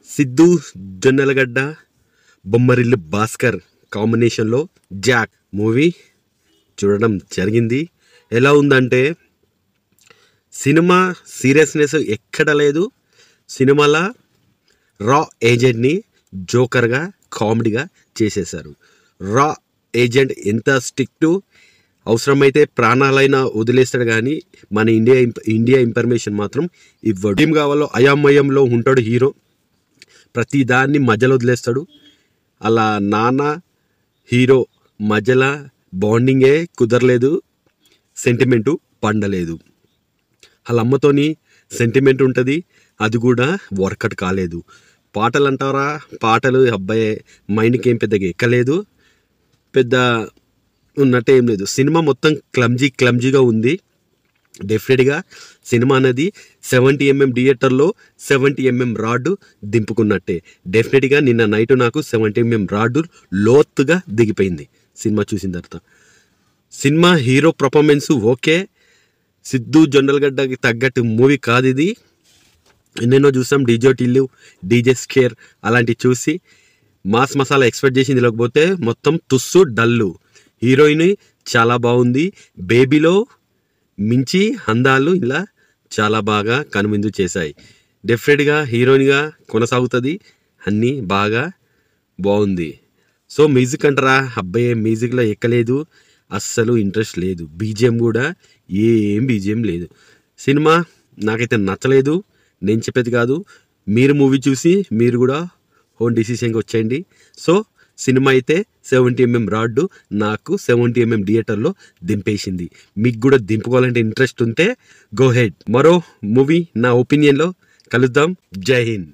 సిద్ధు జొన్నలగడ్డ బొమ్మరిల్లు భాస్కర్ కాంబినేషన్లో Jack movie చూడడం జరిగింది. ఎలా ఉందంటే సినిమా సీరియస్నెస్ ఎక్కడ లేదు. సినిమాలో రా ఏజెంట్ని జోకర్గా కామెడీగా చేసేశారు. రా ఏజెంట్ ఎంత స్ట్రిక్టు, అవసరమైతే ప్రాణాలైనా వదిలేస్తాడు కానీ మన ఇండియా ఇన్ఫర్మేషన్ మాత్రం ఇవ్వడు. ఏం కావాలో అయామయంలో ఉంటాడు హీరో, ప్రతి దాన్ని మధ్యలో వదిలేస్తాడు. అలా నాన్న హీరో మధ్యలో బాండింగే కుదరలేదు, సెంటిమెంటు పండలేదు. వాళ్ళ అమ్మతోని సెంటిమెంట్ ఉంటుంది, అది కూడా వర్కౌట్ కాలేదు. పాటలు అంటారా, పాటలు అబ్బాయి మైండ్కి ఏం పెద్దగా ఎక్కలేదు, పెద్ద ఉన్నట్టే ఏం లేదు. సినిమా మొత్తం క్లమ్జీగా ఉంది. డెఫినెట్గా సినిమా అనేది 70mm థియేటర్లో 70mm రాడ్ దింపుకున్నట్టే. డెఫినెట్గా నిన్న నైట్ నాకు 70mm రాడ్ లోతుగా దిగిపోయింది సినిమా చూసిన తర్వాత. Cinema hero performance okay, Siddhu జొన్నలగడ్డకి తగ్గట్టు మూవీ కాదు ఇది. ఎన్నెన్నో చూసాం, డీజే డీజే స్కేర్ అలాంటివి చూసి మాస్ మసాలా ఎక్స్పెక్ట్ చేసింది, లేకపోతే మొత్తం తుస్సు డల్లు. హీరోయిన్ చాలా బాగుంది, బేబీలో మించి అందాలు ఇలా చాలా బాగా కనువిందు చేశాయి. డెఫినెట్గా హీరోయిన్గా కొనసాగుతుంది, అన్నీ బాగా బాగుంది. సో మ్యూజిక్ అంటారా, అబ్బాయి మ్యూజిక్లో ఎక్కలేదు, అస్సలు ఇంట్రెస్ట్ లేదు. బీజిఎం కూడా ఏం బీజిఎం లేదు. సినిమా నాకైతే నచ్చలేదు, నేను చెప్పేది కాదు. మీరు మూవీ చూసి మీరు కూడా ఓన్ డిసిషన్కి వచ్చేయండి. సో సినిమా అయితే 70mm రాడ్ నాకు 70mm థియేటర్లో దింపేసింది. మీకు కూడా దింపుకోవాలంటే ఇంట్రెస్ట్ ఉంటే గో హెడ్. మరో మూవీ నా ఒపీనియన్లో కలుద్దాం. జై హింద్.